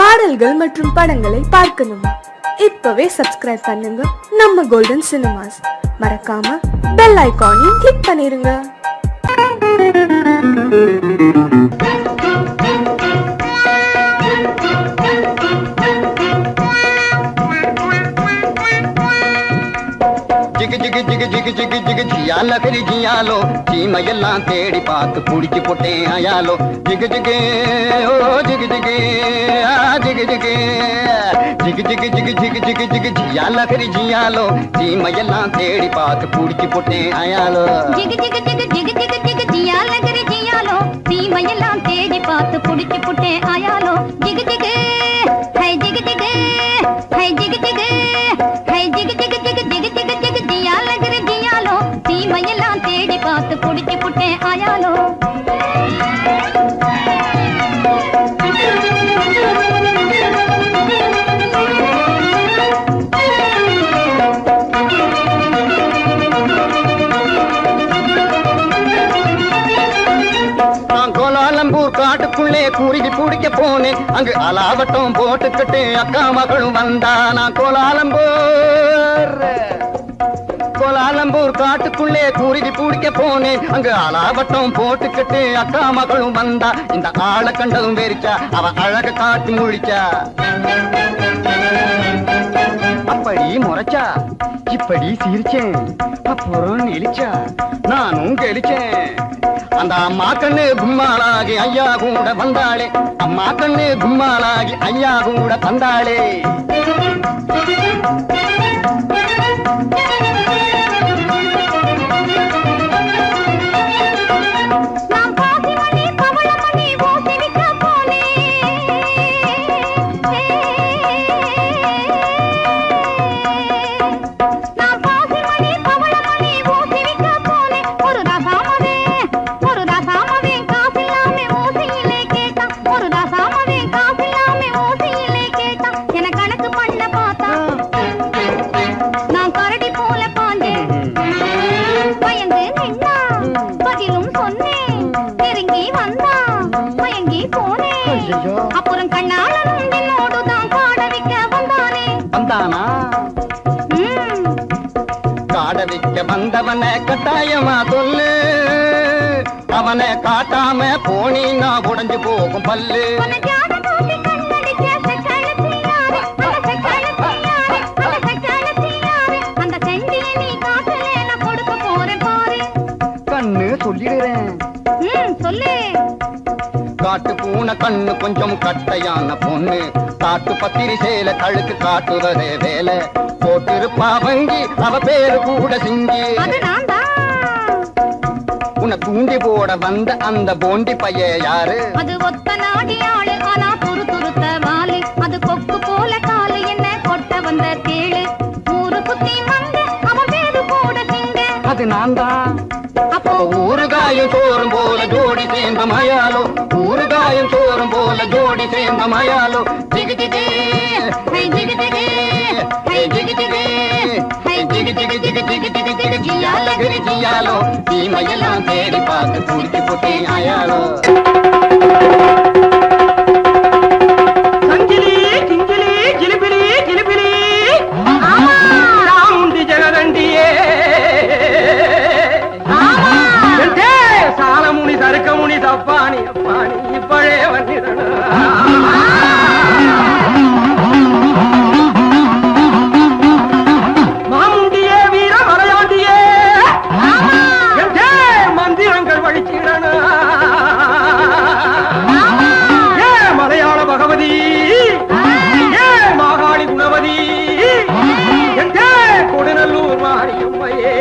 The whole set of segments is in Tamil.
பாடல்கள் மற்றும் படங்களை பார்க்கணுமா? இப்பவே சப்ஸ்கிரைப் பண்ணுங்க நம்ம கோல்டன் சினிமாஸ். மறக்காம பெல் ஐகானையும் கிளிக் பண்ணிருங்க. ஜிகு ஜிகு ஜிகு ஜிகு ஜிகு ஜிகு ஜியால கரி ஜியாலோ சீமையெல்லாம் தேடி பார்த்து புடிச்சு போட்டேன் ஆயாலோ ஜிகு ஜிகு ஓ ஜிகு ஜிகு ஜிகு ஜிகு ஜிகு ஜிகு ஜிகு ஜிகு ஜிகு ஜிகு ஜியால கரி ஜியாலோ சீமையெல்லாம் தேடி பார்த்து புடிச்சு போட்டேன் ஆயாலோ ஜிகு ஜிகு ஜிகு ஜிகு ஜிகு ஜிகு ஜியால கரி ஜியாலோ சீமையெல்லாம் தேடி பார்த்து புடிச்சு போட்டேன் ஆயாலோ ஜிகு ஜிகு ஹை ஜிகு ஜிகு ஹை ஜிகு ஜிகு ஹை ஜிகு ஜிகு ஜிகு ஜிகு ஜிகு ஜிகு ஜியால கரி ஜியாலோ சீமையெல்லாம் தேடி பார்த்து புடிச்சு போட்டேன் ஆயாலோ காட்டுக்குள்ளே கூறிடி பிடிக்க போனேன். அங்கு அலாவட்டம் போட்டுக்கிட்டு அக்கா மகளும் வந்தா. நான் கோலாலம்பூர் காட்டுக்குள்ளே கூறிடி பிடிக்க போனேன். அங்கு அலாவட்டம் போட்டுக்கிட்டு அக்கா மகளும் வந்தா. இந்த ஆளை கண்டதும் வெறிச்சா, அவ அழக காட்டி முழிச்சா. அப்படி முறைச்சா, இப்படி சிரிச்சேன், அப்புறம் நெளிச்சா, நானும் கெளிச்சேன். அந்த அம்மா கண்ணு கும்மாளாகி ஐயா கூட வந்தாளே. அம்மா கண்ணு கும்மாளாகி ஐயா கூட வந்தாளே. அப்புறம் கண்ணாளனும் என்னோடுதான் காடவிக்க வந்தானே. வந்தானா? காடவிக்க வந்தவனை கட்டாயமா சொல்லு. அவனை காட்டாம போனீன்னா உடைஞ்சு போகும் பல்லு. அந்த செண்டிய நீ காட்டலே, நான் கொடுக்க போறேன் பாரு. கண்ணு சொல்லிடுறேன், சொல்லு. காட்டு பூனை கண்ணு கொஞ்சம் கட்டையான பொண்ணு. காட்டு பத்திரி சேல கழுக்கு காட்டுவதே வேலை. போட்டிருப்பா வங்கி, அவ பேரு கூட சிங்கி. உன்னை தூண்டி போட வந்த அந்த போண்டி பைய யாரு? அது ஒத்த நாடி ஆளு, ஆனா துரு துருத்த வாலு. அது கொக்கு போல காலு, என்ன கொட்ட வந்த தேளு. ஊரு குத்தி வந்து அவன் பேரு கூட சிங்க. அது நான் தான். அப்போ ஊறுகாயும் சோறும் போல ஜோடி சேர்ந்த மயாலோ. ஊறுகாயும் சோறும் போல ஜோடி சேர்ந்த மயாலோ. ஜிகு ஜிகு ஹை ஜிகு ஜிகு ஹை ஜிகு ஜிகு ஹை ஜிகு ஜிகு ஜிகு ஜிகு ஜிகு ஜிகு ஜியால கரி ஜியாலோ சீமையெல்லாம் தேடி பார்த்து குடிச்சு போட்டே ஆயாலோ. சங்கிலி கிங்கிலி கிளிபிலி கிளிபிலி ராமுண்டி ஜெகதண்டியே சாலமுனி சருக்கமுனி தப்பானி அப்பானி இப்பழே வந்திரன. மாமுண்டியே வீர மலையாண்டியே மந்திரங்கள் வழிச்சிடன. ஏ மலையாள பகவதி, ஏ மாகாளி குணவதி, கொடுநல்லூர் மாரியம்மையே.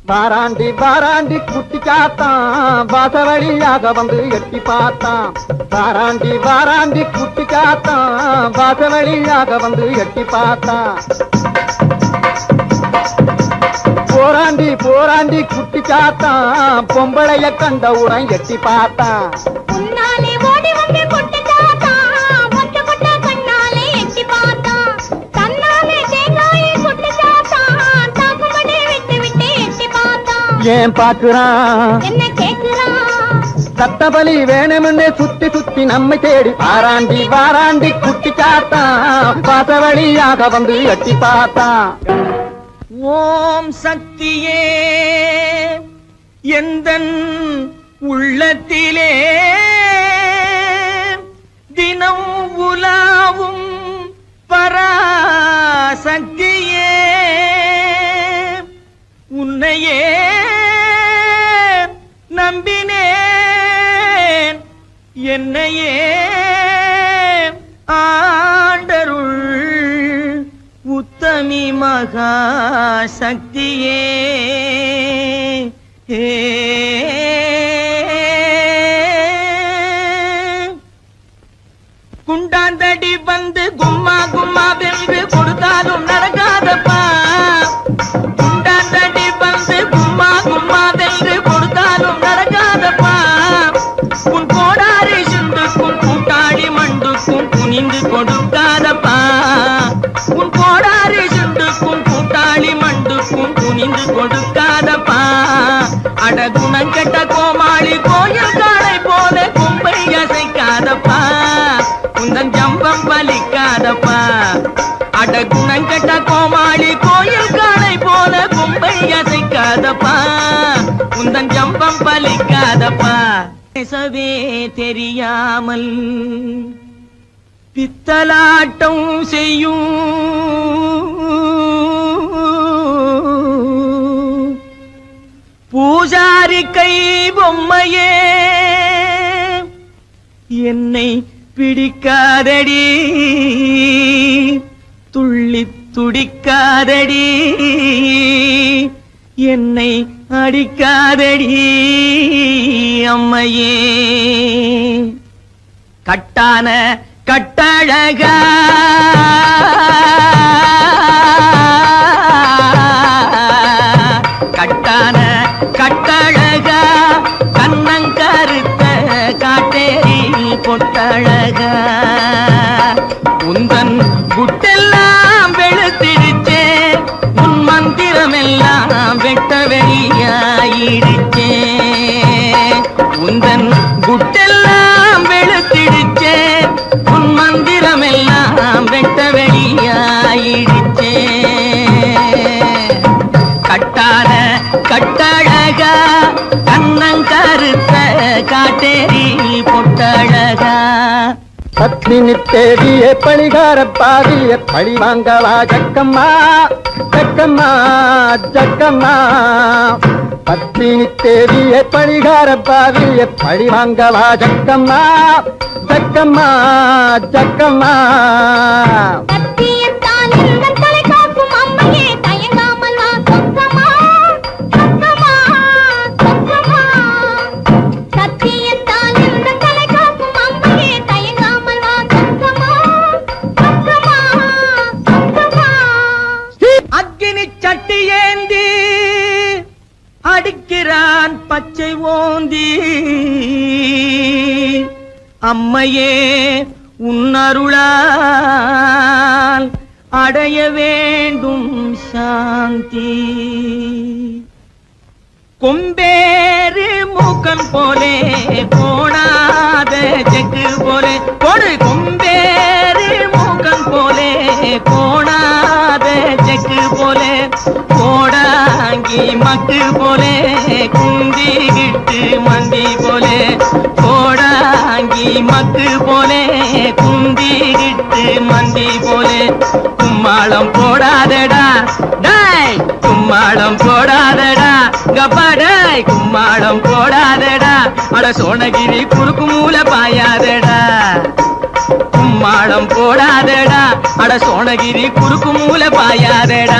வாராண்டி வாராண்டி குட்டி காத்தான், வாசவழியாக வந்து எட்டி பார்த்தான். வாராண்டி வாராண்டி குட்டி காத்தான், வாசவழியாக வந்து எட்டி பார்த்தான். போராண்டி போராண்டி குட்டி காத்தான், பொம்பளைய கண்டவுடன் எட்டி பார்த்தான். தன்னாலே தேங்காயை கொட்டு சாத்தான், தாக்குமடே விட்டு ஏன் பாக்குறான் என்ன கேக்குறான் சத்தபலி வேணும்னு சுத்தி சுத்தி நம்மை தேடி வாராண்டி வாராண்டி குட்டி சாத்தான் பாச வழியாக வந்து எட்டி பார்த்தான். ஓம் சக்தியே எந்தன் உள்ளத்திலே தினம் உலாவும் பராசக்தியே உன்னையே நம்பினேன் என்னையே ஆண்டருள் உத்தமி மகா சக்தியே குண்டாந்தடி வந்து கும்மா கும்மா வென்று கொடுத்தாலும் நடக்காதப்பா. குண்டாந்தடி வந்து கும்மா கும்மா வென்று கொடுத்தாலும் நடக்காதப்பா. உன் கோடாரி சுண்டுக்கும் கூட்டாளி மண்டுக்கும் குனிந்து கொடுக்காதப்பா. உன் கோடாரி சுண்டுக்கும் கூட்டாளி மண்டுக்கும் குனிந்து கொடுக்காதப்பா. அட குணங்கெட்ட கோமாளி கோயில் காளை போல கொம்பை அசைக்காதப்பா. உந்தன் ஜம்பம் பலிக்காதப்பா. அட குணங்கெட்ட கோமாளி கோயில் காளை போல கொம்பை அசைக்காதப்பா. உந்தன் ஜம்பம் பலிக்காதப்பா. பேசவே தெரியாமல் பித்தலாட்டம் செய்யும் பூஜாரி கை பொம்மையே என்னை பிடிக்காதடி துள்ளி துடிக்காதடி என்னை அடிக்காதடி அம்மையே. கட்டான கட்டழகா கட்டான கட்டழகா கண்ணங்கருத்த காட்டேரி பொட்டழகா உந்தன் குட்டெல்லாம் வெளுத்திடுச்சே உன் மந்திரமெல்லாம் வெட்ட வெளியாயிடுச்சே. உந்தன் குட்டெல்லாம் வெளுத்திடுச்சே உன் மந்திரமெல்லாம் வெட்ட வெளியாயிடுச்சே. கட்டான கட்டழகா கண்ணங்கருத்த காட்டேரி பொட்டழகா பத்மினி தேடியே பழிகார பாதிய பழி வாங்கவா ஜக்கம்மா ஜக்கம்மா ஜக்கம்மா. பத்மினி தேடியே பழிகார பாதிய பழி வாங்கவா ஜக்கம்மா ஜக்கம்மா ஜக்கம்மா. சத்தியத்தான் எங்கள் தலை காக்கும் அம்மையே தயங்காமல் வா சொக்கமா சொக்கமா சொக்கமா. சத்தியத்தான் எங்கள் தலை காக்கும் அம்மையே தயங்காமல் வா சொக்கமா சொக்கமா சொக்கமா. அக்கினி சட்டி ஏந்தி அடிக்கிறான் பச்சை ஓந்தி அம்மையே உன்னருளால் அடைய வேண்டும் சாந்தி. கொம்பேறு மூக்கன் போலே கோணாத செக்கு போலே கொடு. கொம்பேறு மூக்கன் போலே கோணாத செக்கு போலே கோடாங்கி மக்கு போலே குந்திகிட்டு மந்தி போலே கோடாங்கி மக்கு போலே குந்திகிட்டு மந்தி போலே. கும்மாளம் போடாதடா டாய் கும்மாளம் போடாதடா கப்பாடாய் கும்மாளம் போடாதடா. அட சோனகிரி குறுக்கு மூல பாயாதடா. கும்மாளம் போடாதடா அட சோனகிரி குறுக்கு மூல பாயாதடா.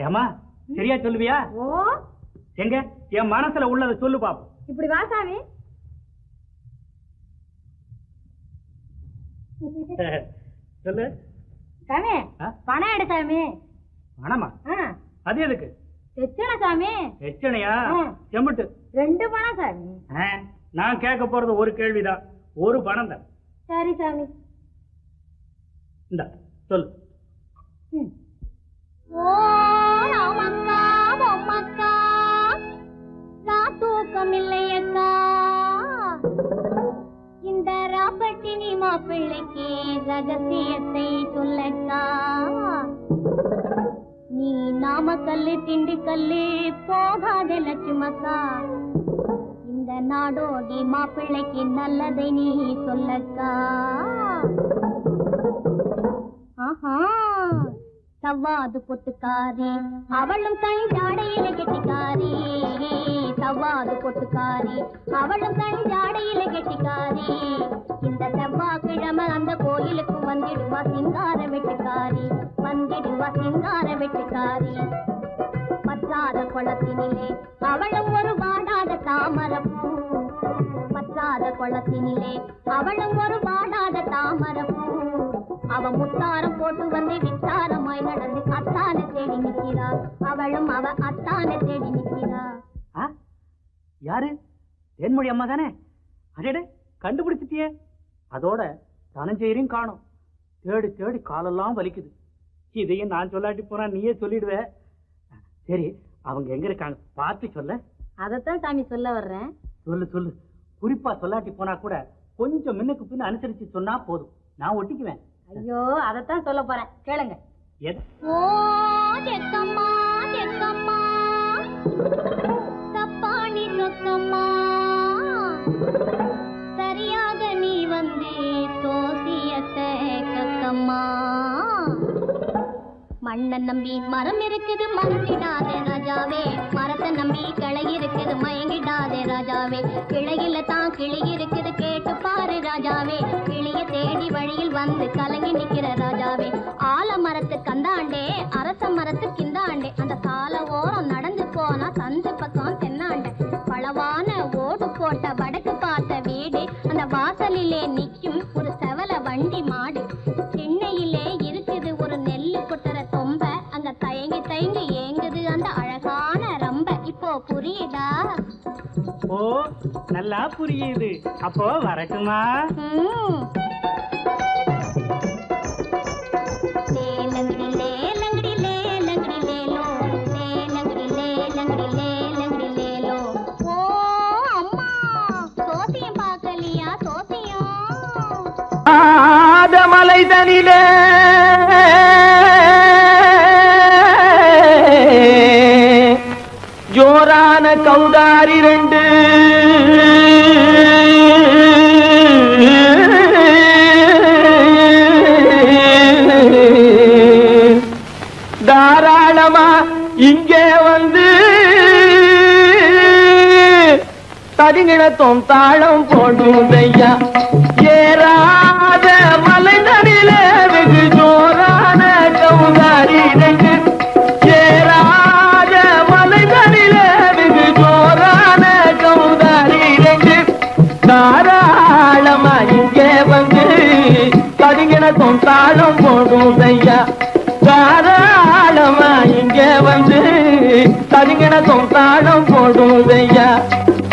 ஏமா சரியா சொல்லுவியா? ஓ எங்க என் மனசுல உள்ளதை சொல்லு பாப்போம். இப்படி வா சாமி. சொல்லு சாமி பணம் எடு சாமி. பணமா? அது எதுக்கு? எச்சனை சாமி. எச்சனையா? செம்பிட்டு 2 பணம் சாமி. நான் கேட்க போறது ஒரு கேள்விதான், ஒரு பணம் தான். சரி சாமி. இந்த சொல்லு. ஓ ராமக்கா பொம்மக்கா தூக்கம் இல்லையக்கா, இந்த ராப்பட்டினி மாப்பிள்ளைக்கு ரகசியத்தை சொல்லக்கா. நீ நாமக்கல்லு திண்டுக்கல்லு போகாத லட்சுமக்கா, இந்த நாடோடி மாப்பிள்ளைக்கு நல்லதை நீ சொல்லக்கா. ஆஹா சவ்வாது பொட்டுக்காரி அவளும் கண் ஜாடையில கெட்டிக்காரி, சவ்வாது பொட்டுக்காரி அவளும் கண் ஜாடையில கெட்டிக்காரி. இந்த செவ்வாய்க்கிழமை அந்த கோயிலுக்கு வந்திடுவா சிங்கார வெட்டுக்காரி, வந்திடுவா சிங்கார வெட்டுக்காரி. பற்றாத குளத்தினிலே அவளும் ஒரு வாடாத தாமரப்பூ, பற்றாத குளத்தினிலே அவளும் ஒரு வாடாத தாமரப்பூ. அவ முத்தாரம் போட்டு வந்து வித்தாரமாய் நடந்து அத்தானை தேடி நிற்கிறா, அவளும் அவ அத்தானை தேடி நிற்கிறா. யாரு? தேன்மொழி அம்மா தானே? அடே கண்டுபிடிச்சிட்டியே. அதோட தனஞ்செயரையும் காணும். தேடி தேடி காலெல்லாம் வலிக்குது. இதையும் நான் சொல்லாட்டி போனா நீயே சொல்லிடுவ. சரி அவங்க எங்க இருக்காங்க பார்த்து சொல்ல. அதத்தான் சாமி சொல்ல வர்றேன். சொல்லு சொல்லு. குறிப்பா சொல்லாட்டி போனா கூட கொஞ்சம் முன்னுக்கு பின்ன அனுசரிச்சு சொன்னா போதும், நான் ஒட்டிக்குவேன். ஐயோ அதத்தான் சொல்ல போறேன், கேளுங்க. ஓ தெக்கம்மா தெக்கம்மா தப்பாணி சொக்கம்மா, சரியாக நீ வந்து தோசியத்தை கக்கம்மா. மண்ணை நம்பி மரம் இருக்குது மறந்திடாதே ராஜாவே, மரத்தை நம்பி கிளை இருக்குது மயங்கிடாதே ராஜாவே. கிளையில தான் கிளி இருக்குது கேட்டு பாரு ராஜாவே, கிளிய தேடி வழியில் வந்து கலங்கி நிக்கிற ராஜாவே. ஆல மரத்து கந்தாண்டே அரச மரத்து கிந்தாண்டே, அந்த சால ஓரம் நடந்து போனா சந்து பக்கம் தென்னாண்டே. பளவான ஓடு போட்ட வடக்கு பார்த்த வீடு, அந்த வாசலிலே நிக்கும் ஒரு செவல வண்டி மாடு. சென்னையிலே இருக்குது ஒரு நெல்லு கொட்டுற தொம்ப, அங்க தயங்கி தயங்கி ஏங்குது அந்த அழகான ரம்ப. இப்போ புரியுதா? ஓ நல்லா புரியுது. அப்போ வரட்டுமா? லேலங்கடி லேலங்கடி லேலங்கடி லேலோ, லேலங்கடி லேலங்கடி லேலங்கடி லேலோ. ஓ அம்மா சோசியம் பார்க்கலையா? சோசியம் மலைதனிலே ஜோரான கௌதாரி 2 தாராளமா இங்கே வந்து தரிங்கிணத்தும் தாளம் போடுதையா. ஏறாத மலைதனிலே வெகு ஜோரான கௌதாரி 2, ஏறாத மலைதனிலே வெகு ஜோரான கௌதாரி 2. தாராளமா இங்கே வந்து தரிங்கிணத்தும் தாளம் போடுதையா. தாராளமா இங்கே வந்து தரிங்கிணத்தும் தாளம் போடுதையா,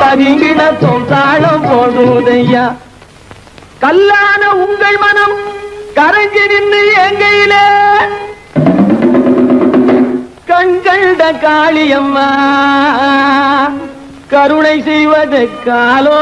தரிங்கிணத்தும் தாளம் போடுதையா. கல்லான உங்கள் மனம் கரைஞ்சி நின்று எங்கையிலே கண்கண்ட காளியம்மா கருணை செய்வது காலோ.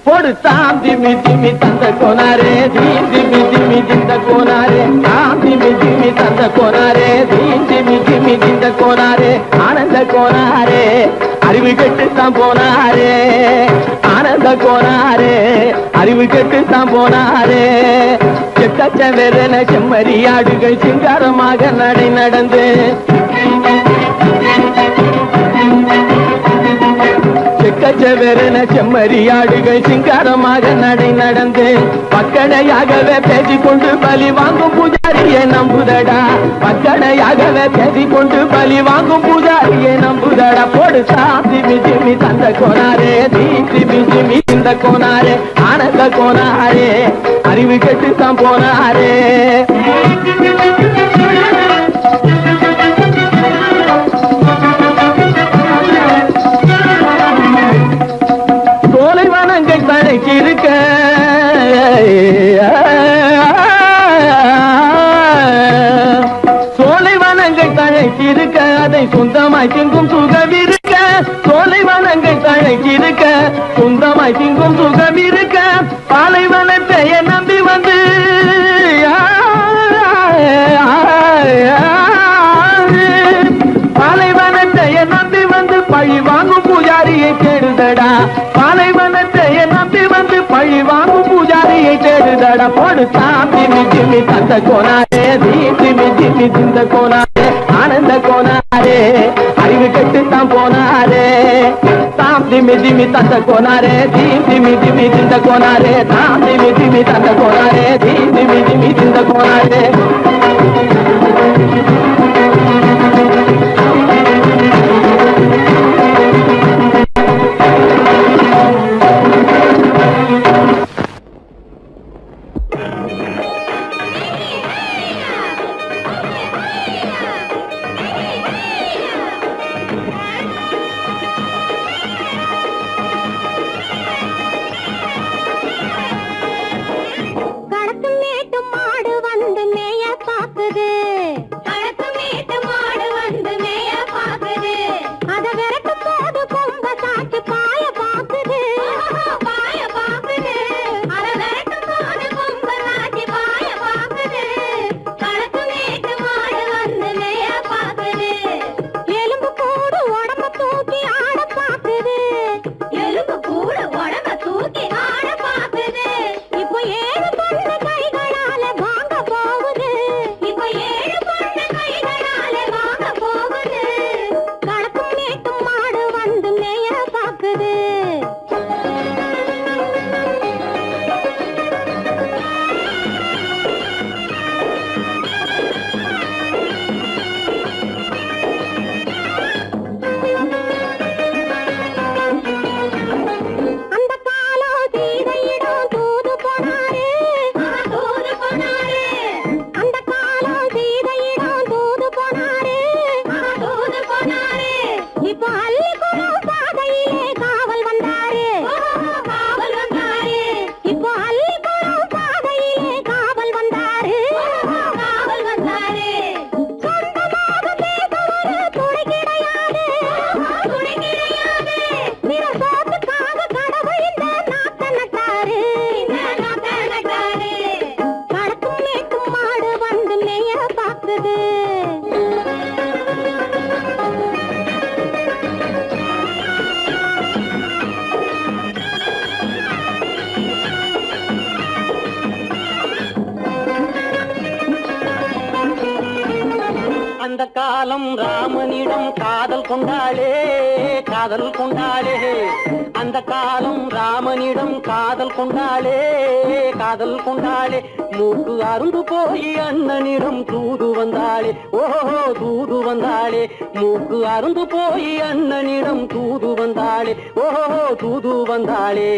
பொடு தாம் திமி திமி தந்த கோனாரே, தீம் திமி திமி திந்த கோனாரே, தாம் திமி திமி தந்த கோனாரே, தீம் திமி திமி திந்த கோனாரே. ஆனந்த கோனாரே அறிவு கெட்டுத்தான் போனாரே, ஆனந்த கோனாரே அறிவு கெட்டுத்தான் போனாரே. செக்கச்ச வெறன செம்மறியாடுகள் சிங்காரமாக நடை நடந்து, செக்க செவரென செம்மறியாடுகள் சிங்காரமாக நடை நடந்து பக்கடையாகவே பேசிக்கொண்டு பலி வாங்கும் பூஜாரியை நம்புதடா. பக்கடையாகவே பேசிக்கொண்டு பலி வாங்கும் பூஜாரியை நம்புதடா. போடு சாமி ஜிமி தந்த கோனாரே, தீமி ஜிமி இந்த கோனாரே, ஆனந்த கோனாரே, அறிவு கெட்டுத்தான் போனாரே. சோலைவனங்கள் தழைச்சிருக்க சோலைவனங்கள் தழைச்சிருக்க அதை சொந்தமாய் திங்கும் சுகம் இருக்க. சோலைவனங்கள் தழைச்சிருக்க சொந்தமாய் திங்கும் சுகம் இருக்க. பாலைவனத்தை நம்பி வந்து பாலைவனத்தை நம்பி வந்து பழி வாங்கும் பூஜாரியை தேடுதடா. பாலைவனத்தை நம்பி வந்து பழி வாங்கும் பூஜாரியை தேடுதடா. போடு சாமி ஜிமி தந்த கோனாரே, தீமி ஜிமி திந்த கோனாரே, ஆனந்த கோனாரே, அறிவு கெட்டுத்தான் போனாரே. தாம் திமி திமி தந்த கோனாரே, தீமி திமி திந்த கோனாரே, தாம் திமி திமி தந்த கோனாரே, தீமி திமி திந்த கோனாரே. அந்த காலம் ராமனிடம் காதல் கொண்டாளே, காதல் கொண்டாளே. அந்த காலம் ராமனிடம் காதல் கொண்டாளே, காதல் கொண்டாளே. மூக்கு அருந்து போய் அண்ணனிடம் தூது வந்தாளே, ஓஹோ தூது வந்தாளே. மூக்கு அருந்து போய் அண்ணனிடம் தூது வந்தாளே, ஓஹோ தூது வந்தாளே.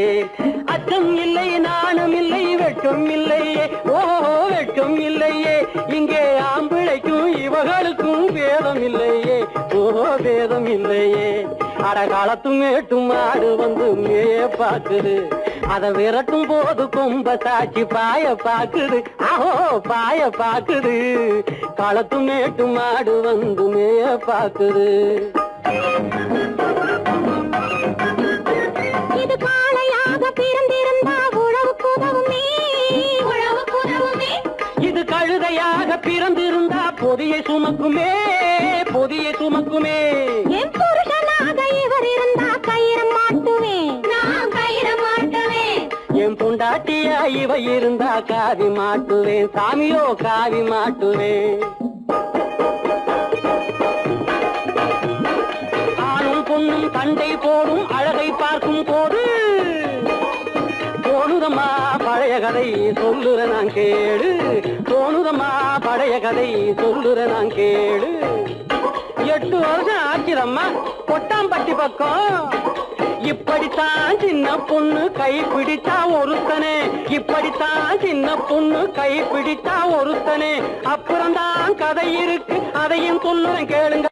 அச்சம் இல்லை, நாணம் இல்லை, வெட்கம் இல்லையே, ஓஹோ வெட்கம் இல்லையே. இங்கே ஆம்பிளைக்கும் இவர்களுக்கும் வேதம் இல்லையே, ஓஹோ வேதம் இல்லையே. அடகாலத்தும் மேட்டும் மாடு வந்து மேய பாக்குது, அதை விரட்டும் போது கொம்ப சாட்சி பாய பாக்குது, ஆஹோ பாய பாக்குது. களத்தும் மேட்டும் மாடு வந்து மேய பாக்குது. இது காளையாக பிறந்திருந்தா உழவுக்கு உதவுமே, உழவுக்கு உதவுமே. இது கழுதையாக பிறந்திருந்தா பொதியை சுமக்குமே, பொதியை சுமக்குமே. என் புருஷனாக இவர் இருந்தா கயிறம் மாட்டுவேன், நான் கயிறம் மாட்டுவேன். என் பொண்டாட்டியா இவ இருந்தா காவி மாட்டுவேன், சாமியோ காவி மாட்டுவேன். ஆணும் பொண்ணும் சண்டை போடும் அழகை பார்க்கும் போது தோணுதம்மா பழைய கதை சொல்லுற நான் கேளு, தோணுதம்மா பழைய கதை சொல்லுற நான் கேளு. 8 வருஷம் ஆச்சுதம்மா கொட்டாம்பட்டி பக்கம். இப்படித்தான் சின்ன பொண்ணு கை பிடிச்சா ஒருத்தனே, இப்படித்தான் சின்ன பொண்ணு கை பிடிச்சா ஒருத்தனே. அப்புறம்தான் கதை இருக்கு, அதையும் சொல்லுறேன் கேளுங்க.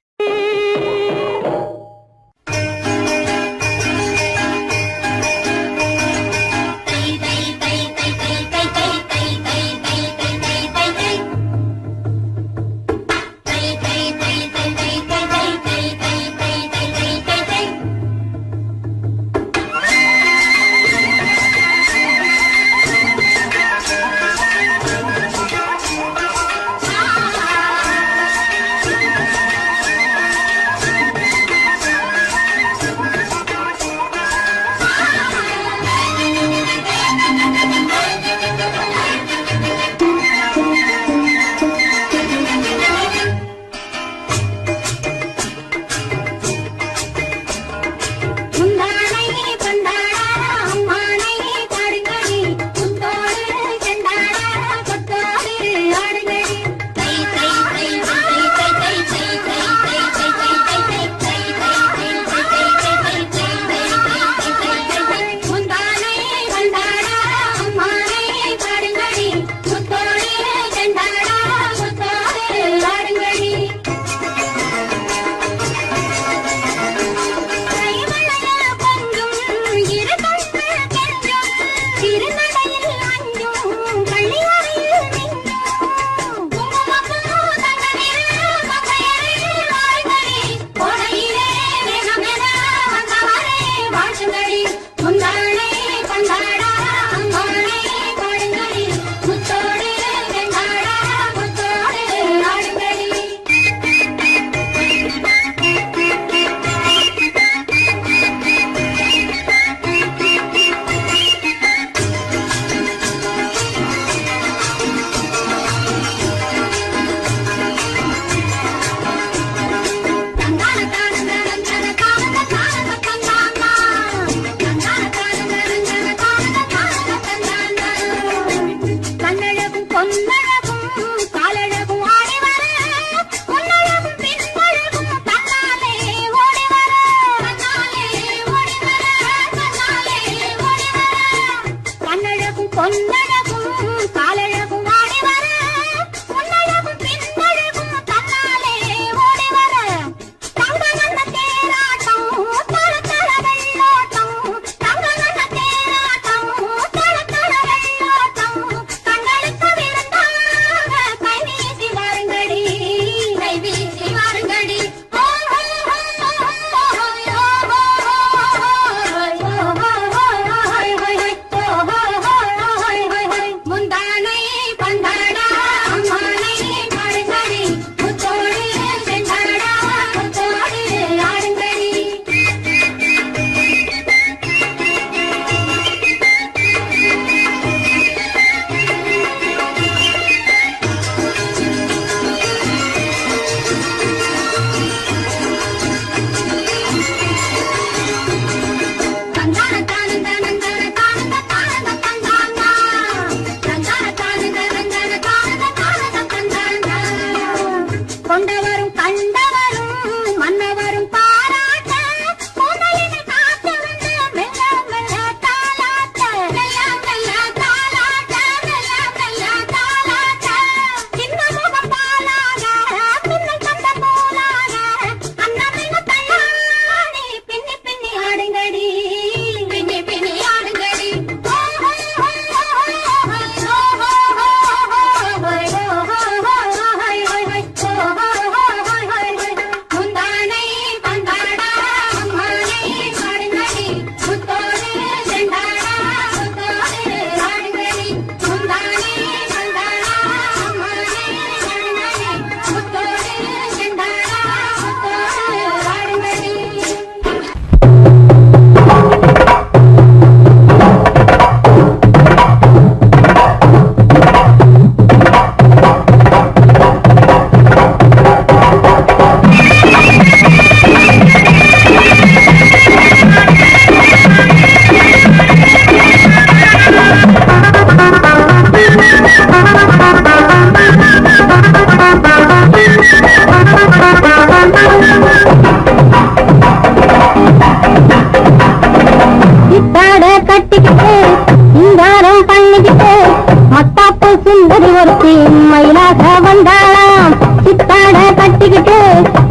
சுந்தரி ஒருத்தி மயிலாக வந்தாளாம் சித்தாட கட்டிக்கிட்டு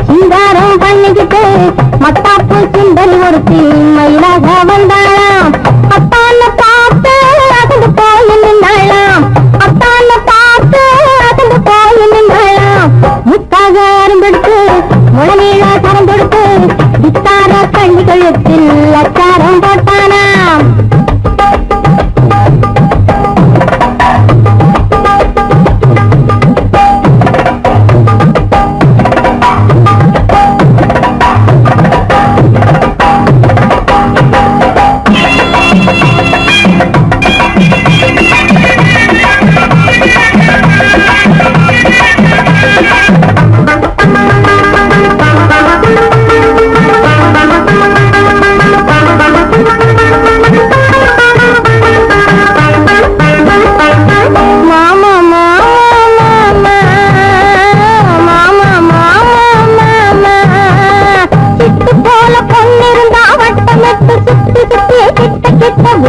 சிங்காரம் பண்ணிக்கிட்டு மத்தாப்பு சுந்தரி ஒருத்தி மயிலாக வந்தாளாம் அத்தான பார்த்து அகந்து போய் நின்றாளாம் அத்தான பார்த்து அகந்து போய் நின்றாளாம் முத்தாக அருந்தெடுத்து முழநீள கரந்தெடுத்து வித்தார கண்ணி கழுத்தில் அச்சாரம் போட்டானாம்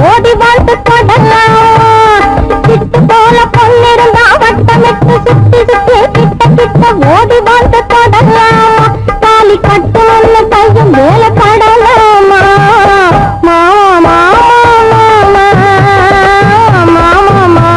ஓடி வாழ்ந்து தொடலாம் சிட்டு போல பொன்னிருந்தா வட்டமிட்டு சுத்தி சுத்தி கிட்ட கிட்ட ஓடி வாழ்ந்து தொடலாம் தாலி கட்டு ஒண்ணு கையும் வேலை படலாமா மாமா மாமா மாமா மாமா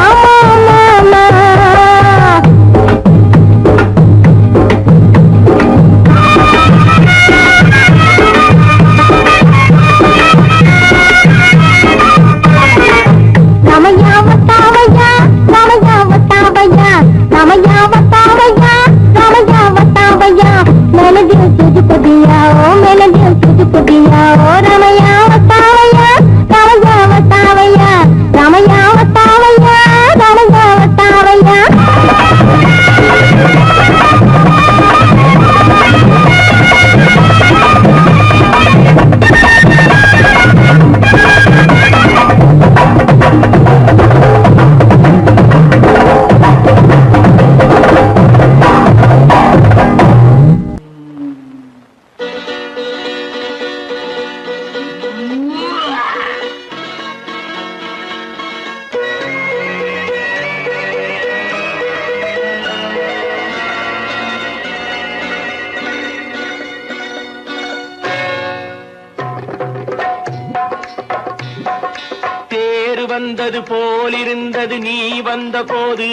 வந்தது போலிருந்தது நீ வந்த போது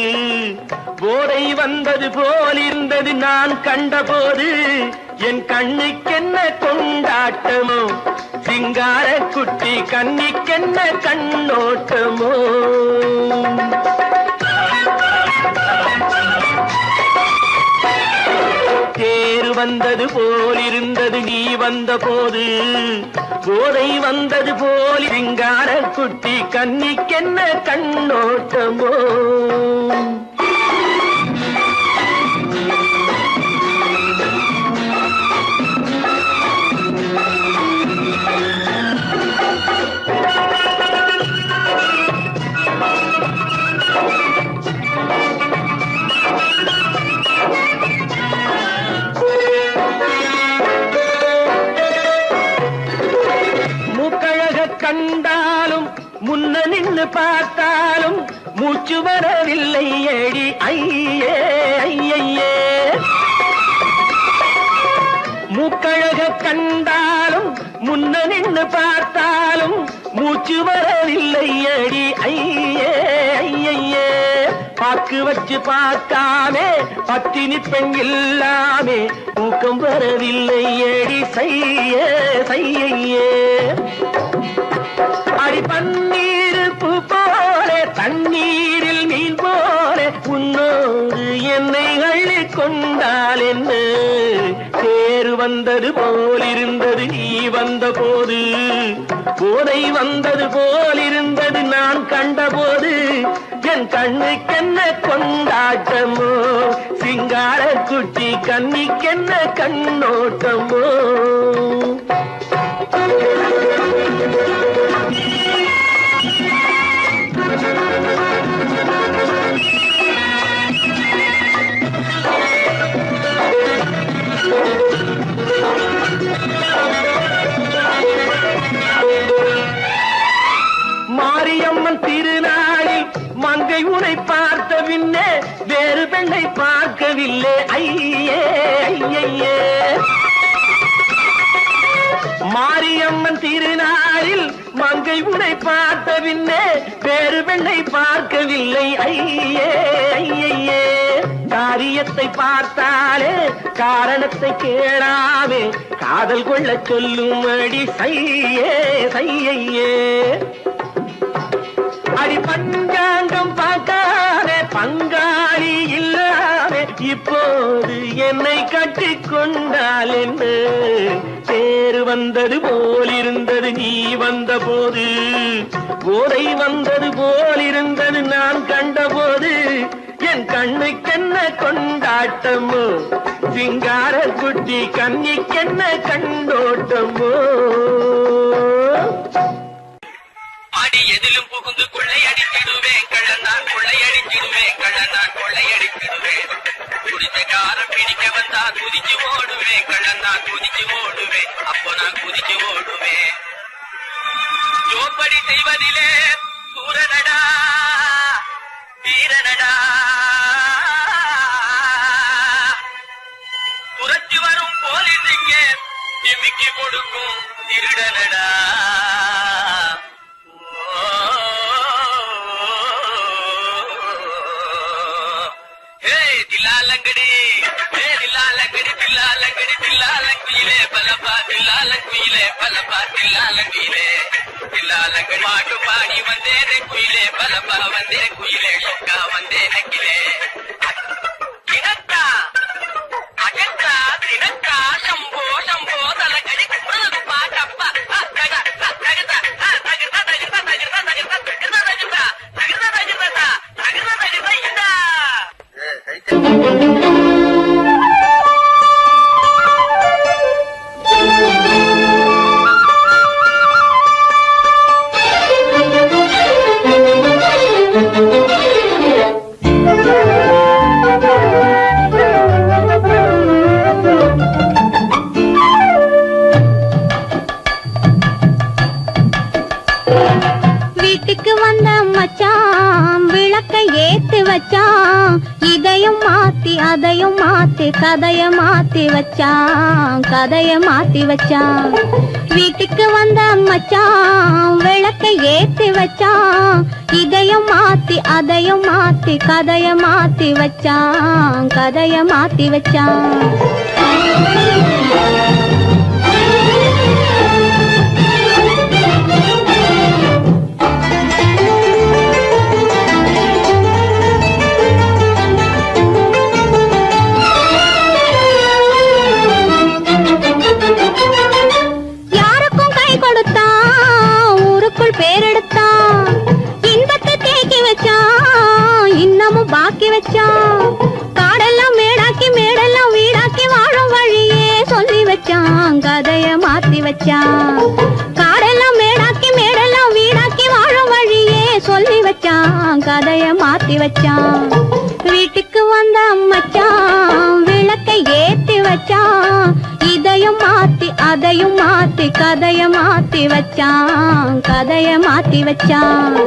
போதை வந்தது போலிருந்தது நான் கண்டபோது என் கண்ணுக்கென்ன கொண்டாட்டமோ சிங்கார குட்டி கண்ணிக்கென்ன கண்ணோட்டமோ தேர் வந்தது போலிருந்தது நீ வந்த போது போதை வந்தது போல் சிங்கார குட்டி கண்ணிக்கென்ன கண்ணோட்டமோ கண்டாலும் முன்ன நின்று பார்த்தாலும் மூச்சு வரவில்லை ஏடி ஐயே ஐயே மூக்கழக கண்டாலும் முன்ன நின்று பார்த்தாலும் மூச்சு வரவில்லை ஏடி ஐயே ஐயே பாக்கு வச்சு பார்க்காமே பத்தினி பெண் இல்லாமே ஊக்கம் வரவில்லை ஏடி செய்ய செய்யே அடி பன்னீர் பூ போல தண்ணீரில் மீன் போல உன்னோடு என்னை அள்ளி கொண்டால் என்ன தேர் வந்தது போலிருந்தது நீ வந்த போது போதை வந்தது போலிருந்தது நான் கண்டபோது என் கண்ணுக்கென்ன கொண்டாட்டமோ சிங்கார குட்டி கண்ணிக்கென்ன கண்ணோட்டமோ மாரியம்மன் திருநாளில் மங்கை உனை பார்த்த பின்னே வேறு பெண்ணை பார்க்கவில்லை ஐயே ஐயே. மாரியம்மன் திருநாளில் மங்கை உனை பார்த்த பின்னே வேறு பெண்ணை பார்க்கவில்லை ஐயே ஐயே. காரியத்தை பார்த்தாலே காரணத்தை கேளாமே காதல் கொள்ள சொல்லும்படி சையே சையே. அடி பஞ்சாங்கம் பார்க்காதே பங்காளி இல்லாமே இப்போது என்னை கட்டிக்கொண்டால் என்ன தேர் வந்தது போலிருந்தது நீ வந்த போது போதை வந்தது போலிருந்தது நான் கண்டபோது என் கண்ணுக்கென்ன கொண்டாட்டமோ சிங்கார குட்டி கண்ணிக்கென்ன கண்டோட்டமோ. அடி எதிலும் புகுந்து கொள்ளையடித்திடுவேன் கள்ளனான் கொள்ளையடித்திடுவேன் கள்ளனான் கொள்ளையடித்திடுவேன். குடித்த காரம் பிடிக்க வந்தா குதிச்சு ஓடுவேன் கள்ளனான் குதிச்சு ஓடுவேன் அப்போ நான் குதிச்சு ஓடுவேன். ஜோப்படி செய்வதிலே சூரனடா வீரனடா துரத்தி வரும் போலீஸுங்க எமிக்கி கொடுக்கும் திருடனடா. தில்லாலங்கடி தில்லாலங்கடி தில்லாலங்கடி தில்லாலங்குயிலே பலப்பா தில்லாலங்குயிலே பலப்பா தில்லாலங்குயிலே தில்லாலங்கடி பாட்டு பாடி வந்தேனே குயிலே பலப்பா வந்தே குயிலே சொக்கா வந்தே நக்கிலே. தினக்கா அகத்தா தினக்கா சம்போ சம்போ தலக்கடி குடுறது பாட்டப்பா தகதா தகதா தகதா தகதா தகதா தகதா தகதா தகதா தகதா தகதா தகதா தகதா இந்தா. வீட்டுக்கு வந்த மச்சான் விளக்கை ஏத்தி வச்சான் இதையும் மாத்தி அதையும் மாத்தி கதைய மாத்தி வச்சான் கதைய மாத்தி வச்சான். வீட்டுக்கு வந்த மச்சான் விளக்கை ஏத்தி வச்சான் இதையும் மாத்தி அதையும் மாத்தி கதைய மாத்தி வச்சான் கதைய மாத்தி வச்சான். யாருக்கும் கை கொடுத்தான் ஊருக்குள் பேரெடுத்தான் இன்பத்தை தேக்கி வச்சான் இன்னமும் பாக்கி வச்சான். காடெல்லாம் மேடாக்கி மேடெல்லாம் வீடாக்கி வாழும் வழியே சொல்லி வச்சான் கதைய மாத்தி வச்சான். காடெல்லாம் மேடாக்கி மேடெல்லாம் வீடாக்கி வாழும் வழியே சொல்லி வச்சான் கதைய மாத்தி வச்சான். வீட்டுக்கு வந்த மச்சான் விளக்கை ஏத்தி வச்சான் இதையும் மாத்தி அதையும் மாத்தி கதைய மாத்தி வச்சான் கதைய மாத்தி வச்சான்.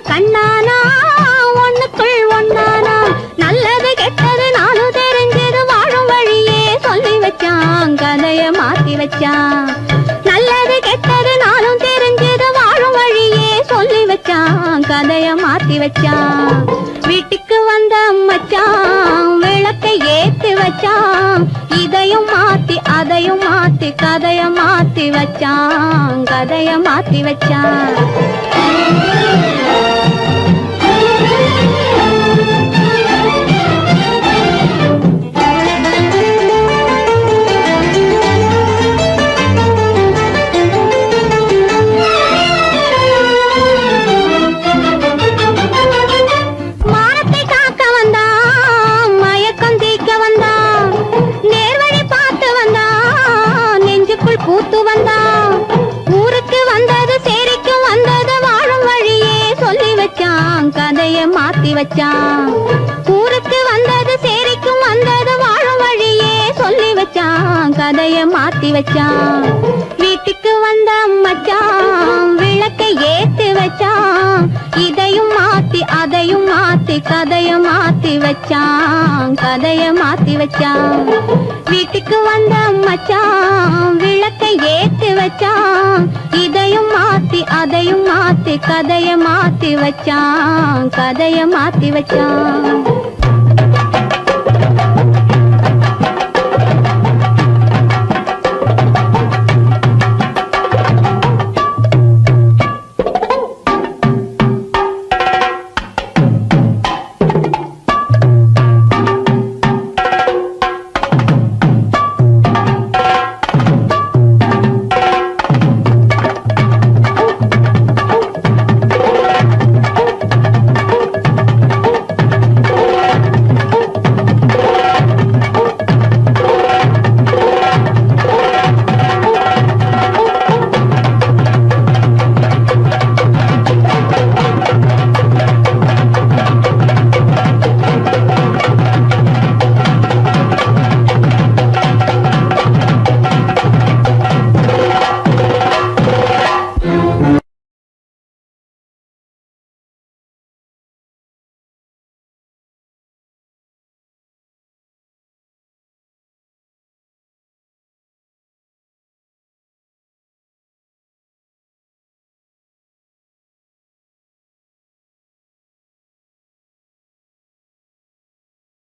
கண்ணானா ஒண்ணுக்குள் ஒண்ணானா நல்லது கெட்டது நானும் தெரிஞ்சது வாழும் வழியே சொல்லி வச்சான் கதைய மாத்தி வச்சான். நல்லது கெட்டது நானும் தெரிஞ்சது வாழும் வழியே சொல்லி வச்சான் கதைய மாத்தி வச்சான். வீட்டுக்கு வந்த மச்சான் விளக்கை ஏத்தி வச்சான் இதையும் மாத்தி அதையும் மாத்தி கதைய மாத்தி வச்சான் கதைய மாத்தி வச்சான். வச்சான் கதைய மாத்தி வச்சான் ஊருக்கு வந்தது சேரிக்கும் வந்தது வாழும் வழியே சொல்லி வச்சான் கதைய மாத்தி வச்சான் வீட்டுக்கு வந்த மச்சான் விளக்கை ஏத்தி வச்சான் இதையும் மாத்தி அதையும் மாத்தி கதைய மாத்தி வச்சான் கதைய மாத்தி வச்சான் வீட்டுக்கு வந்த மச்சான் விளக்கை ஏத்தி வச்சான் இதையும் மாத்தி அதையும் மாத்தி கதைய மாத்தி வச்சான் கதைய மாத்தி வச்சான்